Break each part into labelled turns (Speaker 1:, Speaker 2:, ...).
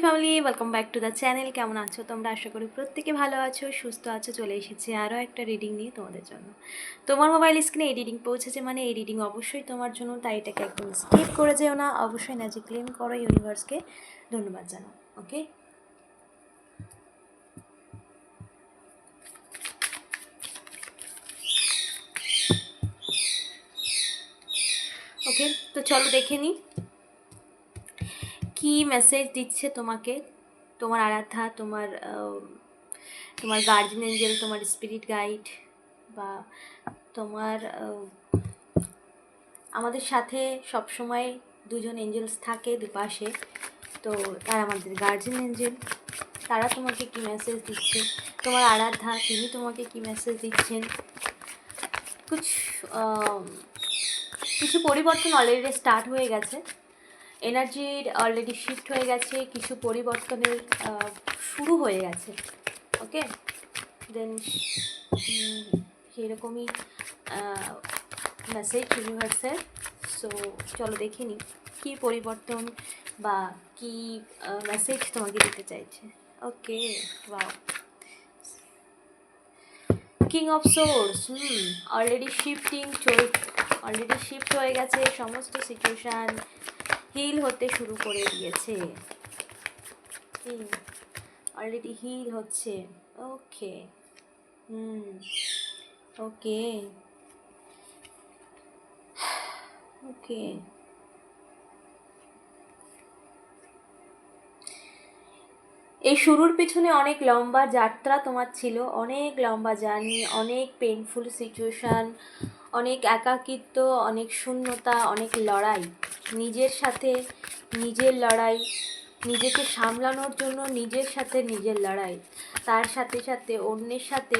Speaker 1: Family, welcome back to the channel. কেমন আছো তোমরা? আশা করি প্রত্যেকে ভালো আছো, সুস্থ আছো। চলে এসেছি আরও একটা রিডিং নিয়ে তোমাদের জন্য। তোমার মোবাইল স্ক্রিনে এই রিডিং পৌঁছেছে মানে এই রিডিং অবশ্যই তোমার জন্য, তাই এটাকে একদম স্কিপ করে যেও না। অবশ্যই ম্যাজিক ক্লেম করো, ইউনিভার্সকে ধন্যবাদ জানাও। ওকে, ওকে, তো চলো দেখে নিই কী মেসেজ দিচ্ছে তোমাকে তোমার আরাধ্যা, তোমার তোমার গার্জিয়ান এঞ্জেল, তোমার স্পিরিট গাইড, বা তোমার আমাদের সাথে সবসময় দুজন এঞ্জেলস থাকে দুপাশে। তো তারা আমাদের গার্জিয়ান এঞ্জেল, তারা তোমাকে কী মেসেজ দিচ্ছে, তোমার আরাধ্যা তিনি তোমাকে কী মেসেজ দিচ্ছেন। কিছু পরিবর্তন অলরেডি স্টার্ট হয়ে গেছে, এনার্জির অলরেডি শিফট হয়ে গেছে, কিছু পরিবর্তনের শুরু হয়ে গেছে। ওকে, দেন সেরকমই মেসেজ ইউনিভার্সের। সো চলো দেখে নিই কী পরিবর্তন বা কী মেসেজ তোমাকে দিতে চাইছে। Okay, wow, king of source. Already already shift হয়ে গেছে, সমস্ত সিচুয়েশান হিল হতে শুরু করে দিয়েছে, অলরেডি হিল হচ্ছে। ওকে, ওকে, ওকে, এই শুরুর পিছনে অনেক লম্বা যাত্রা তোমার ছিল, অনেক লম্বা জার্নি, অনেক পেইনফুল সিচুয়েশান, অনেক একাকিত্ব, অনেক শূন্যতা, অনেক লড়াই, নিজের সাথে নিজের লড়াই, নিজেকে সামলানোর জন্য নিজের সাথে নিজের লড়াই, তার সাথে সাথে অন্যের সাথে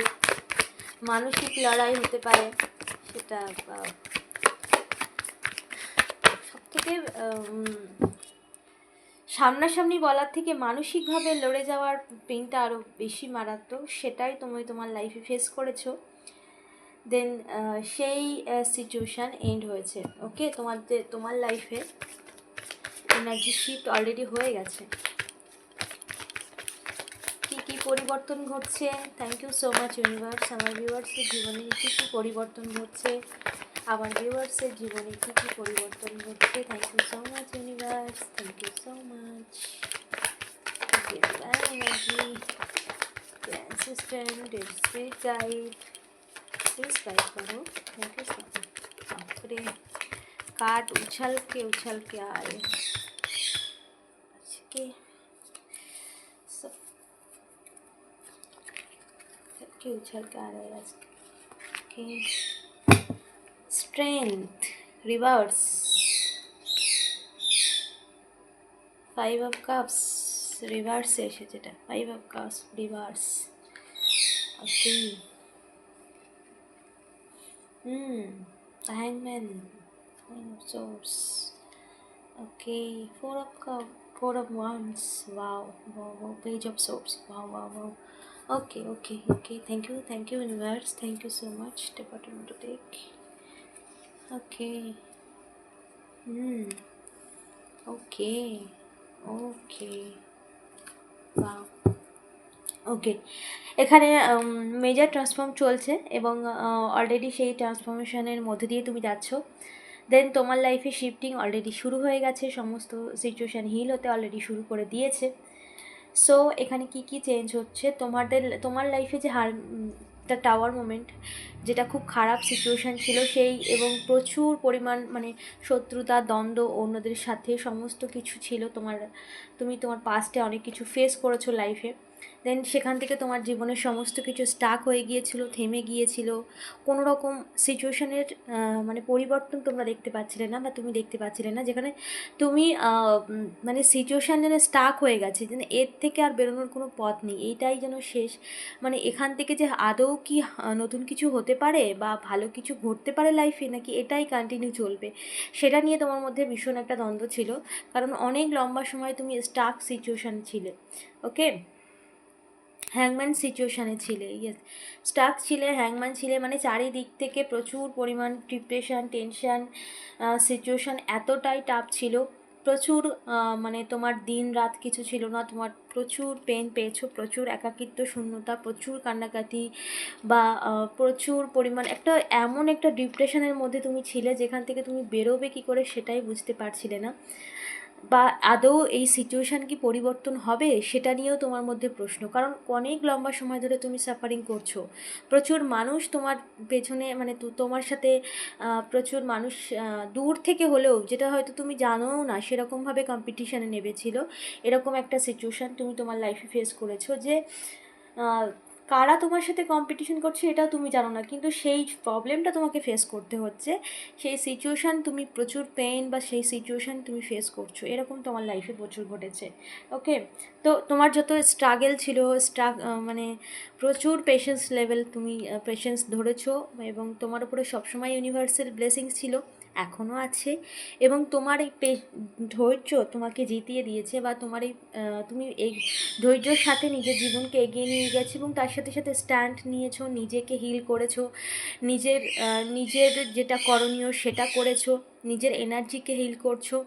Speaker 1: মানসিক লড়াই হতে পারে। সেটা সবথেকে সামনাসামনি বলার থেকে মানসিকভাবে লড়ে যাওয়ার পেনটা আরও বেশি মারাত্মক, সেটাই তুমি তোমার লাইফে ফেস করেছো। দেন সেই সিচুয়েশান এন্ড হয়েছে। ওকে, তোমার লাইফে এনার্জি শিফট অলরেডি হয়ে গেছে। কী কী পরিবর্তন ঘটছে? Thank you so much universe. আমার ভিউয়ার্সের জীবনে কী কী পরিবর্তন ঘটছে, আমার ভিউয়ার্সের জীবনে কী কী পরিবর্তন ঘটছে। Thank you so much universe, thank you so much. Energy, assistant, spirit guide, please guide करो। Thank you so much. बापरे, कार्ड उछल के आ रहे हैं। सबके उछल के आ रहे हैं आज के। Strength reverse, 5 of cups reverse এসে যেটা 5 of cups reverse. Okay, hangman, queen of swords. Okay, 4 of wands. Wow, wow, wow. Page of swords. Wow, wow, wow. Okay, okay, okay. Thank you universe. Thank you so much. The button to take. Okay. Okay, okay. Wow. ওকে, এখানে major transform চলছে এবং already সেই ট্রান্সফরমেশনের মধ্যে দিয়ে তুমি যাচ্ছ। দেন তোমার লাইফে শিফটিং অলরেডি শুরু হয়ে গেছে, সমস্ত সিচুয়েশান হিল হতে অলরেডি শুরু করে দিয়েছে। সো এখানে কি কি চেঞ্জ হচ্ছে তোমার লাইফে যে দ্য টাওয়ার মোমেন্ট, যেটা খুব খারাপ সিচুয়েশান ছিল সেই, এবং প্রচুর পরিমাণ মানে শত্রুতা, দ্বন্দ্ব অন্যদের সাথে সমস্ত কিছু ছিল তুমি তোমার পাস্টে অনেক কিছু ফেস করেছো লাইফে। দেন সেখান থেকে তোমার জীবনের সমস্ত কিছু স্টাক হয়ে গিয়েছিল, থেমে গিয়েছিল, কোনো রকম সিচুয়েশানের মানে পরিবর্তন তোমরা দেখতে পাচ্ছিলে না বা তুমি দেখতে পাচ্ছিলে না, যেখানে তুমি মানে সিচুয়েশান যেন স্টাক হয়ে গেছে, যেন এর থেকে আর বেরোনোর কোনো পথ নেই, এইটাই যেন শেষ। মানে এখান থেকে যে আদৌ কি নতুন কিছু হতে পারে বা ভালো কিছু ঘটতে পারে লাইফে, নাকি এটাই কন্টিনিউ চলবে, সেটা নিয়ে তোমার মধ্যে ভীষণ একটা দ্বন্দ্ব ছিল, কারণ অনেক লম্বা সময় তুমি স্টাক সিচুয়েশান ছিলে। ওকে, হ্যাংম্যান সিচুয়েশানে ছিলে, ইয়েস, স্টাক ছিলে, হ্যাংম্যান ছিলে, মানে চারিদিক থেকে প্রচুর পরিমাণ ডিপ্রেশন, টেনশান, সিচুয়েশান এতটাই টাফ ছিল, প্রচুর মানে তোমার দিন রাত কিছু ছিল না, তোমার প্রচুর পেন পেয়েছো, প্রচুর একাকিত্ব শূন্যতা, প্রচুর কান্নাকাটি, বা প্রচুর পরিমাণ একটা এমন একটা ডিপ্রেশনের মধ্যে তুমি ছিলে যেখান থেকে তুমি বেরোবে কী করে সেটাই বুঝতে পারছিলে না, বা আদৌ এই সিচুয়েশান কি পরিবর্তন হবে সেটা নিয়েও তোমার মধ্যে প্রশ্ন। কারণ অনেক লম্বা সময় ধরে তুমি সাফারিং করছো, প্রচুর মানুষ তোমার পেছনে মানে তোমার সাথে প্রচুর মানুষ দূর থেকে হলেও, যেটা হয়তো তুমি জানোও না, সেরকমভাবে কম্পিটিশানে নেমেছিল। এরকম একটা সিচুয়েশান তুমি তোমার লাইফে ফেস করেছো যে কারা তোমার সাথে কম্পিটিশন করছে এটাও তুমি জানো না, কিন্তু সেই প্রবলেমটা তোমাকে ফেস করতে হচ্ছে, সেই সিচুয়েশান তুমি প্রচুর পেইন বা সেই সিচুয়েশান তুমি ফেস করছো, এরকম তোমার লাইফে প্রচুর ঘটেছে। ওকে, তো তোমার যত স্ট্রাগল ছিল, মানে প্রচুর পেশেন্স লেভেল, তুমি পেশেন্স ধরেছো, এবং তোমার উপরে সবসময় ইউনিভার্সাল ব্লেসিংস ছিল, এখনও আছে, এবং তোমার এই ধৈর্য তোমাকে জিতিয়ে দিয়েছে, বা তোমার এই তুমি এই ধৈর্যর সাথে নিজের জীবনকে এগিয়ে নিয়ে গেছো, এবং তার সাথে সাথে স্ট্যান্ড নিয়েছো, নিজেকে হিল করেছো, নিজের যেটা করণীয় সেটা করেছো, নিজের এনার্জিকে হিল করছো,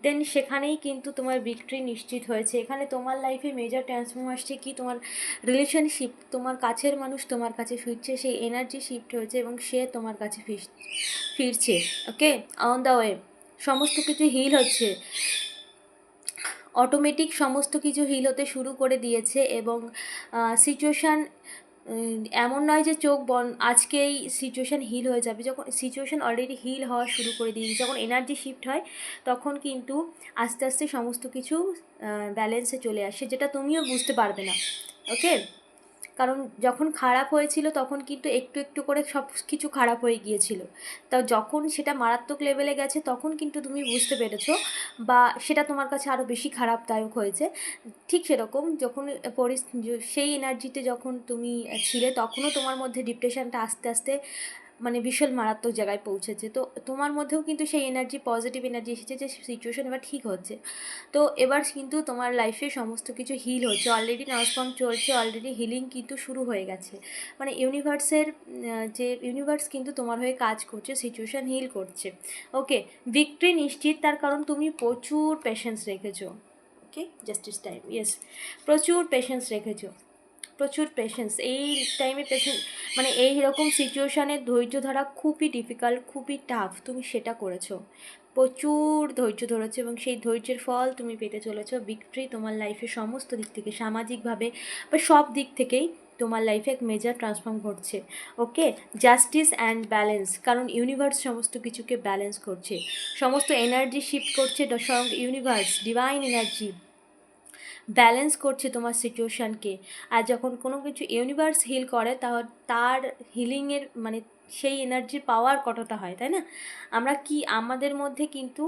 Speaker 1: দেন সেখানেই কিন্তু তোমার ভিক্টরি নিশ্চিত হয়েছে। এখানে তোমার লাইফে মেজর ট্রান্সফর্ম আসছে কি, তোমার রিলেশনশিপ, তোমার কাছের মানুষ তোমার কাছে ফিরছে, সেই এনার্জি শিফট হয়েছে এবং সে তোমার কাছে ফিরছে। ওকে, অন দ্য ওয়ে সমস্ত কিছু হিল হচ্ছে, অটোমেটিক সমস্ত কিছু হিল হতে শুরু করে দিয়েছে, এবং সিচুয়েশান এমন নয় যে আজকেই সিচুয়েশান হিল হয়ে যাবে, যখন সিচুয়েশান অলরেডি হিল হওয়া শুরু করে দিয়েছে, যখন এনার্জি শিফট হয় তখন কিন্তু আস্তে আস্তে সমস্ত কিছু ব্যালেন্সে চলে আসে, যেটা তুমিও বুঝতে পারবে না। ওকে, কারণ যখন খারাপ হয়েছিল তখন কিন্তু একটু একটু করে সব কিছু খারাপ হয়ে গিয়েছিল, তা যখন সেটা মারাত্মক লেভেলে গেছে তখন কিন্তু তুমি বুঝতে পেরেছো, বা সেটা তোমার কাছে আরও বেশি খারাপদায়ক হয়েছে। ঠিক সেরকম যখন সেই এনার্জিতে যখন তুমি ছিলে তখনও তোমার মধ্যে ডিপ্রেশনটা আস্তে আস্তে মানে ভীষণ মারাত্মক জায়গায় পৌঁছেছে, তো তোমার মধ্যেও কিন্তু সেই এনার্জি, পজিটিভ এনার্জি এসেছে যে সিচুয়েশন এবার ঠিক হচ্ছে। তো এবার কিন্তু তোমার লাইফে সমস্ত কিছু হিল হচ্ছে, অলরেডি ট্রান্সফর্ম চলছে, অলরেডি হিলিং কিন্তু শুরু হয়ে গেছে, মানে যে ইউনিভার্স কিন্তু তোমার হয়ে কাজ করছে, সিচুয়েশান হিল করছে। ওকে, ভিক্টরি নিশ্চিত, তার কারণ তুমি প্রচুর পেশেন্স রেখেছো। ওকে, জাস্টিস টাইম, ইয়েস, প্রচুর পেশেন্স রেখেছো, প্রচুর পেশেন্স। এই টাইমে মানে এই রকম সিচুয়েশানে ধৈর্য ধরা খুবই ডিফিকাল্ট, খুবই টাফ, তুমি সেটা করেছো, প্রচুর ধৈর্য ধরেছো, এবং সেই ধৈর্যের ফল তুমি পেতে চলেছো, ভিক্টরি তোমার লাইফে সমস্ত দিক থেকে, সামাজিকভাবে বা সব দিক থেকেই তোমার লাইফে এক মেজর ট্রান্সফর্ম ঘটছে। ওকে, জাস্টিস অ্যান্ড ব্যালেন্স, কারণ ইউনিভার্স সমস্ত কিছুকে ব্যালেন্স করছে, সমস্ত এনার্জি শিফট করছে, ইউনিভার্স ডিভাইন এনার্জি ব্যালেন্স করছে তোমার সিচুয়েশানকে। আর যখন কোনো কিছু ইউনিভার্স হিল করে তার হিলিংয়ের মানে সেই এনার্জির পাওয়ার কতটা হয়, তাই না? আমাদের মধ্যে কিন্তু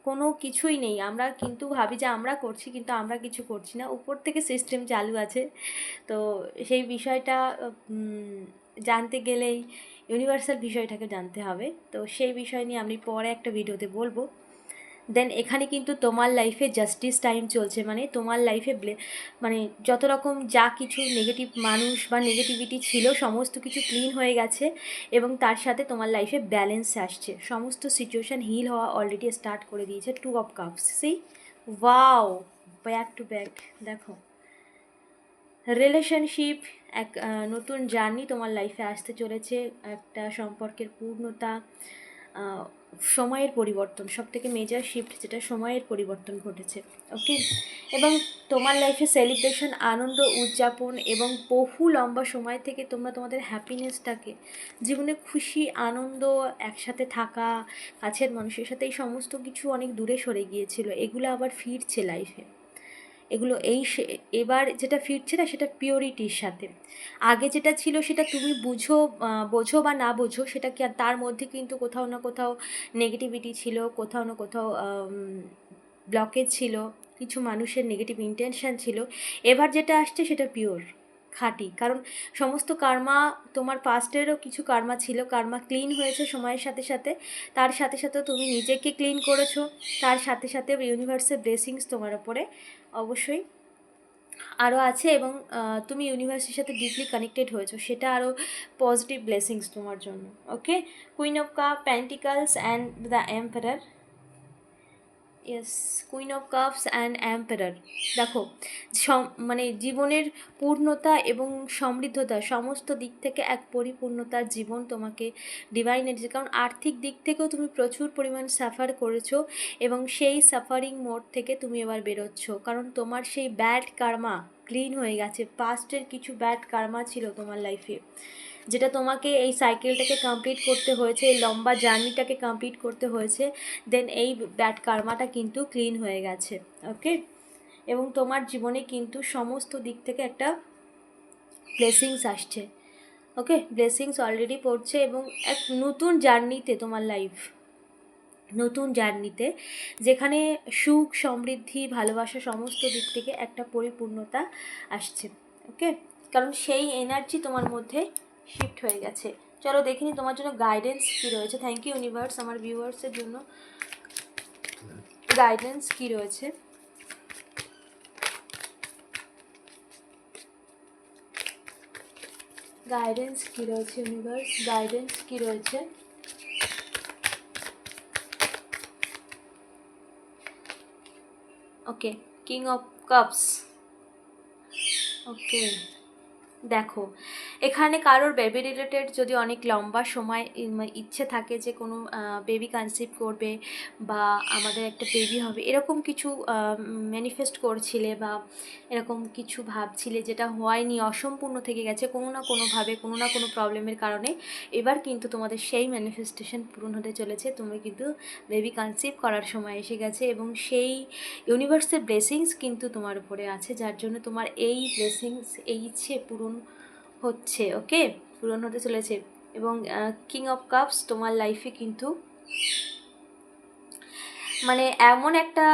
Speaker 1: কোনো কিছুই নেই, আমরা কিন্তু ভাবি যে আমরা করছি, কিন্তু আমরা কিছু করছি না, উপর থেকে সিস্টেম চালু আছে। তো সেই বিষয়টা জানতে গেলেই ইউনিভার্সাল বিষয়টাকে জানতে হবে, তো সেই বিষয় নিয়ে আমি পরে একটা ভিডিওতে বলবো। দেন এখানে কিন্তু তোমার লাইফে জাস্টিস টাইম চলছে, মানে তোমার লাইফে মানে যত রকম যা কিছু নেগেটিভ মানুষ বা নেগেটিভিটি ছিল সমস্ত কিছু ক্লিন হয়ে গেছে, এবং তার সাথে তোমার লাইফে ব্যালেন্স আসছে, সমস্ত সিচুয়েশান হিল হওয়া অলরেডি স্টার্ট করে দিয়েছে। 2 অফ কাপস, সেই ওয়াও, ব্যাক টু ব্যাক, দেখো রিলেশনশিপ, এক নতুন জার্নি তোমার লাইফে আসতে চলেছে, একটা সম্পর্কের পূর্ণতা, সময়ের পরিবর্তন, সবথেকে মেজর শিফট যেটা সময়ের পরিবর্তন ঘটেছে। ওকে, এবং তোমার লাইফে সেলিব্রেশন, আনন্দ উদযাপন, এবং বহু লম্বা সময় থেকে তোমরা তোমাদের হ্যাপিনেসটাকে, জীবনে খুশি আনন্দ, একসাথে থাকা, কাছের মানুষের সাথে, এই সমস্ত কিছু অনেক দূরে সরে গিয়েছিল, এগুলো আবার ফিরছে লাইফে। এগুলো এবার যেটা ফিরছে না সেটা পিওরিটির সাথে, আগে যেটা ছিল সেটা তুমি বোঝো বা না বোঝো, সেটা কি তার মধ্যে কিন্তু কোথাও না কোথাও নেগেটিভিটি ছিল, কোথাও না কোথাও ব্লকেজ ছিল, কিছু মানুষের নেগেটিভ ইন্টেনশান ছিল। এবার যেটা আসছে সেটা পিওর, খাঁটি, কারণ সমস্ত কার্মা, তোমার পাস্টেরও কিছু কার্মা ছিল, কার্মা ক্লিন হয়েছে সময়ের সাথে সাথে, তার সাথে সাথে তুমি নিজেকে ক্লিন করেছো, তার সাথে সাথে ইউনিভার্সের ব্লেসিংস তোমার ওপরে অবশ্যই আরও আছে, এবং তুমি ইউনিভার্সের সাথে ডিপলি কানেক্টেড হয়েছো, সেটা আরও পজিটিভ ব্লেসিংস তোমার জন্য। Okay, queen of cup, pentacles and the emperor, yes, queen of cups and emperor. দেখো, মানে জীবনের পূর্ণতা এবং সমৃদ্ধতা সমস্ত দিক থেকে এক পরিপূর্ণতার জীবন তোমাকে ডিভাইন এনার্জি, কারণ আর্থিক দিক থেকেও তুমি প্রচুর পরিমাণ সাফার করেছো এবং সেই সাফারিং মোড থেকে তুমি এবার বেরোচ্ছ, কারণ তোমার সেই ব্যাড কার্মা ক্লিন হয়ে গেছে। পাস্টের কিছু ব্যাড কার্মা ছিল তোমার লাইফে, যেটা তোমাকে এই সাইকেলটাকে কমপ্লিট করতে হয়েছে, এই লম্বা জার্নিটাকে কমপ্লিট করতে হয়েছে। দেন এই ব্যাড কার্মাটা কিন্তু ক্লিন হয়ে গেছে। ওকে, এবং তোমার জীবনে কিন্তু সমস্ত দিক থেকে একটা ব্লেসিংস আসছে। ওকে, ব্লেসিংস অলরেডি পড়ছে এবং এক নতুন জার্নিতে তোমার লাইফ, নতুন জার্নিতে যেখানে সুখ, সমৃদ্ধি, ভালোবাসা সমস্ত দিক থেকে একটা পরিপূর্ণতা আসছে। ওকে, কারণ সেই এনার্জি তোমার মধ্যে শিফট হয়ে গেছে। চলো দেখিনি তোমার জন্য গাইডেন্স কী রয়েছে। থ্যাংক ইউ ইউনিভার্স, আমার ভিউয়ার্সের জন্য গাইডেন্স কী রয়েছে। গাইডেন্স কী রয়েছে ইউনিভার্স, গাইডেন্স কী রয়েছে। ওকে, কিং অফ কাপস। ওকে, দেখো এখানে কারোর বেবি রিলেটেড যদি অনেক লম্বা সময় ইচ্ছে থাকে যে কোনো বেবি কনসিভ করবে বা আমাদের একটা বেবি হবে, এরকম কিছু ম্যানিফেস্ট করছিলে বা এরকম কিছু ভাবছিলে যেটা হয়নি, অসম্পূর্ণ থেকে গেছে কোনো না কোনোভাবে, কোনো না কোনো প্রবলেমের কারণে, এবার কিন্তু তোমাদের সেই ম্যানিফেস্টেশন পূরণ হতে চলেছে। তুমি কিন্তু বেবি কনসিভ করার সময় এসে গেছে এবং সেই ইউনিভার্সের ব্লেসিংস কিন্তু তোমার উপরে আছে, যার জন্য তোমার এই ব্লেসিংস, এই ইচ্ছে পূরণ হচ্ছে। ওকে, পূরণ হতে চলেছে। এবং কিং অফ কাপস তোমার লাইফে কিন্তু মানে এমন একটা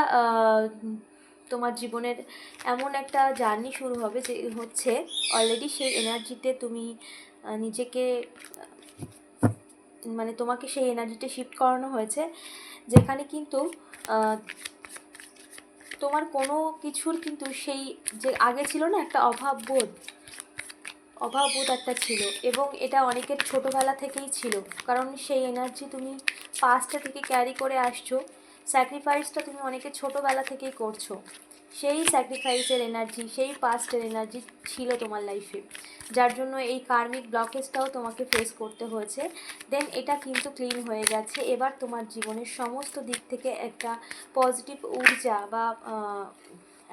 Speaker 1: তোমার জীবনের এমন একটা জার্নি শুরু হবে যে হচ্ছে অলরেডি সেই এনার্জিতে তুমি নিজেকে মানে তোমাকে সেই এনার্জিতে শিফট করানো হয়েছে, যেখানে কিন্তু তোমার কোনো কিছুর কিন্তু সেই যে আগে ছিল না একটা অভাববোধ একটা ছিল, এবং এটা অনেকের ছোটোবেলা থেকেই ছিল, কারণ সেই এনার্জি তুমি পাস্টে থেকে ক্যারি করে আসছো। স্যাক্রিফাইসটা তুমি অনেকের ছোটোবেলা থেকেই করছো, সেই স্যাক্রিফাইসের এনার্জি, সেই পাস্টের এনার্জি ছিল তোমার লাইফে, যার জন্য এই কার্মিক ব্লকেজটাও তোমাকে ফেস করতে হয়েছে। দেন এটা কিন্তু ক্লিন হয়ে গেছে। এবার তোমার জীবনের সমস্ত দিক থেকে একটা পজিটিভ ঊর্জা বা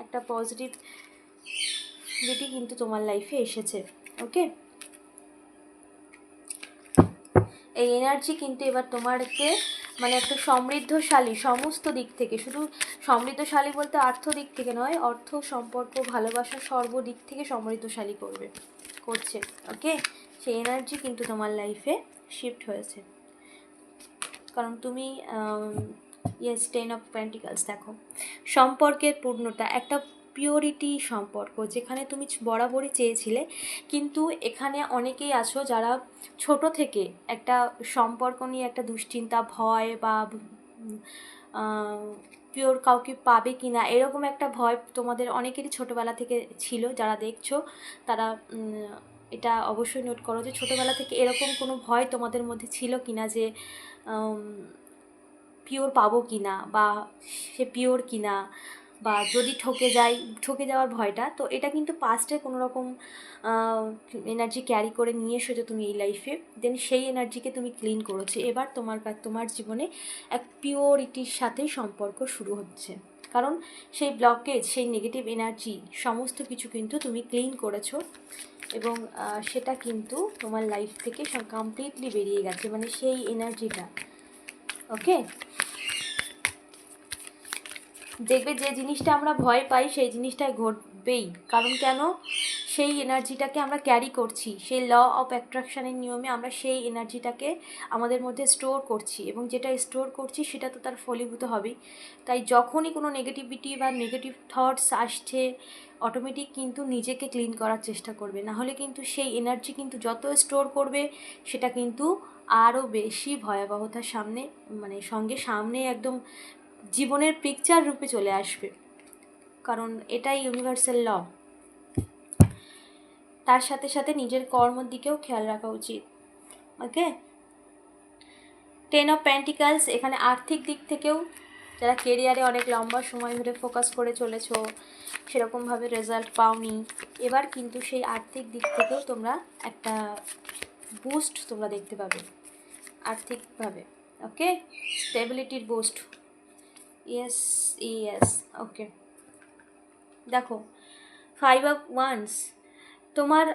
Speaker 1: একটা পজিটিভিটি কিন্তু তোমার লাইফে এসেছে। ওকে, এই এনার্জি কিন্তু এবার তোমাকে মানে একটা সমৃদ্ধশালী সমস্ত দিক থেকে, শুধু সমৃদ্ধশালী বলতে অর্থ দিক থেকে নয়, অর্থ, সম্পর্ক, ভালোবাসা সর্বদিক থেকে সমৃদ্ধশালী করছে। ওকে, সেই এনার্জি কিন্তু তোমার লাইফে শিফট হয়েছে, কারণ তুমি ইয়েস 10 অফ পেন্টিকলস। দেখো সম্পর্কের পূর্ণতা, একটা পিওরিটি সম্পর্ক যেখানে তুমি বরাবরই চেয়েছিলে, কিন্তু এখানে অনেকেই আছো যারা ছোট থেকে একটা সম্পর্ক নিয়ে একটা দুশ্চিন্তা, ভয় বা পিওর কাউকে পাবে কি না এরকম একটা ভয় তোমাদের অনেকেরই ছোটোবেলা থেকে ছিল। যারা দেখছো তারা এটা অবশ্যই নোট করো যে ছোটোবেলা থেকে এরকম কোনো ভয় তোমাদের মধ্যে ছিল কি না, যে পিওর পাবো কি না, বা সে পিওর কি না, বা যদি ঠকে যাওয়ার ভয়টা। তো এটা কিন্তু পাস্টে কোনো রকম এনার্জি ক্যারি করে নিয়ে এসেছো তুমি এই লাইফে, দেন সেই এনার্জিকে তুমি ক্লিন করেছো। এবার তোমার জীবনে এক পিওরিটির সাথেই সম্পর্ক শুরু হচ্ছে, কারণ সেই ব্লকেজ, সেই নেগেটিভ এনার্জি সমস্ত কিছু কিন্তু তুমি ক্লিন করেছো এবং সেটা কিন্তু তোমার লাইফ থেকে কমপ্লিটলি বেরিয়ে গেছে, মানে সেই এনার্জিটা। ওকে, দেখবে যে জিনিসটা আমরা ভয় পাই সেই জিনিসটাই ঘটবেই, কারণ কেন, সেই এনার্জিটাকে আমরা ক্যারি করছি, সেই ল অফ অ্যাট্রাকশানের নিয়মে আমরা সেই এনার্জিটাকে আমাদের মধ্যে স্টোর করছি, এবং যেটা স্টোর করছি সেটা তো তার ফলীভূত হবেই। তাই যখনই কোনো নেগেটিভিটি বা নেগেটিভ থটস আসছে, অটোমেটিক কিন্তু নিজেকে ক্লিন করার চেষ্টা করবে, নাহলে কিন্তু সেই এনার্জি কিন্তু যত স্টোর করবে সেটা কিন্তু আরও বেশি ভয়াবহতার সামনে একদম জীবনের পিকচার রূপে চলে আসবে, কারণ এটাই ইউনিভার্সাল ল। তার সাথে সাথে নিজের কর্মের দিকেও খেয়াল রাখা উচিত। ওকে, 10 অফ পেন্টিকালস এখানে আর্থিক দিক থেকেও যারা কেরিয়ারে অনেক লম্বা সময় ধরে ফোকাস করে চলেছো, সেরকমভাবে রেজাল্ট পাওনি, এবার কিন্তু সেই আর্থিক দিক থেকেও তোমরা একটা বুস্ট তোমরা দেখতে পাবে আর্থিকভাবে। ওকে, স্টেবিলিটির বুস্ট। ইয়েস ইয়েস, ওকে। দেখো 5 অফ ওয়ান্স, তোমার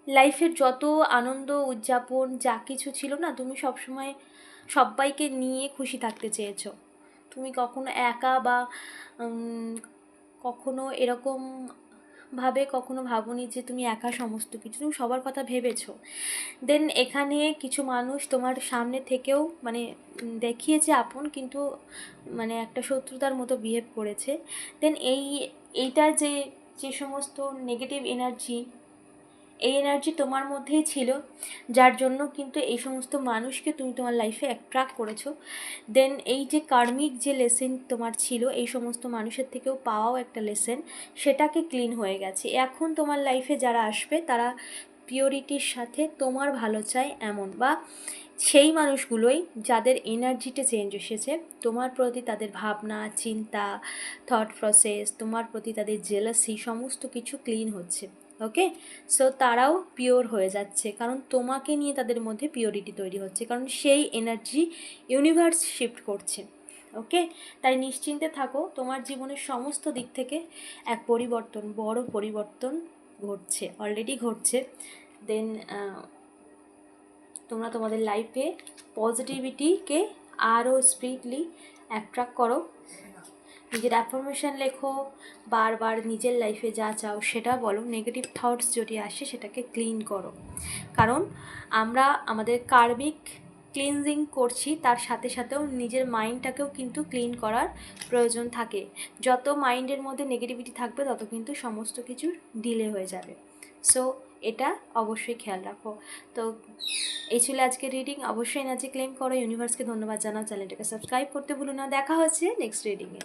Speaker 1: লাইফের যত আনন্দ উদযাপন যা কিছু ছিল না, তুমি সবসময় সবাইকে নিয়ে খুশি থাকতে চেয়েছো। তুমি কখনো একা বা কখনো এরকম ভাবে কখনো ভাবোনি যে তুমি একা সমস্ত কিছু, তুমি সবার কথা ভেবেছো। দেন এখানে কিছু মানুষ তোমার সামনে থেকেও মানে দেখিয়েছে আপন, কিন্তু মানে একটা শত্রুতার মতো বিহেভ করেছে। দেন এইটা যে যে সমস্ত নেগেটিভ এনার্জি, এই এনার্জি তোমার মধ্যেই ছিল, যার জন্য কিন্তু এই সমস্ত মানুষকে তুমি তোমার লাইফে অ্যাট্রাক্ট করেছো। দেন এই যে কার্মিক যে লেসেন তোমার ছিল, এই সমস্ত মানুষের থেকেও পাওয়াও একটা লেসেন, সেটাকে ক্লিন হয়ে গেছে। এখন তোমার লাইফে যারা আসবে তারা পিওরিটির সাথে তোমার ভালো চায় এমন, বা সেই মানুষগুলোই যাদের এনার্জিতে চেঞ্জ এসেছে, তোমার প্রতি তাদের ভাবনা চিন্তা থট প্রসেস, তোমার প্রতি তাদের জেলাসি, সমস্ত কিছু ক্লিন হচ্ছে। ওকে, সো তারাও পিওর হয়ে যাচ্ছে, কারণ তোমাকে নিয়ে তাদের মধ্যে পিওরিটি তৈরি হচ্ছে, কারণ সেই এনার্জি ইউনিভার্স শিফট করছে। ওকে, তাই নিশ্চিন্তে থাকো, তোমার জীবনের সমস্ত দিক থেকে এক পরিবর্তন, বড় পরিবর্তন ঘটছে, অলরেডি ঘটছে। দেন তোমরা তোমাদের লাইফে পজিটিভিটিকে আরও স্পিডলি অ্যাট্রাক্ট করো, নিজের অ্যাফার্মেশন লেখো, বারবার নিজের লাইফে যা চাও সেটা বলো, নেগেটিভ থটস যদি আসে সেটাকে ক্লিন করো, কারণ আমরা আমাদের কার্মিক ক্লিনজিং করছি, তার সাথে সাথেও নিজের মাইন্ডটাকেও কিন্তু ক্লিন করার প্রয়োজন থাকে। যত মাইন্ডের মধ্যে নেগেটিভিটি থাকবে তত কিন্তু সমস্ত কিছু ডিলে হয়ে যাবে। সো এটা অবশ্যই খেয়াল রাখো। তো এই ছিল আজকের রিডিং। অবশ্যই এনার্জি ক্লেম করো, ইউনিভার্সকে ধন্যবাদ জানাও, চ্যানেলটাকে সাবস্ক্রাইব করতে ভুলো না। দেখা হচ্ছে নেক্সট রিডিংয়ে।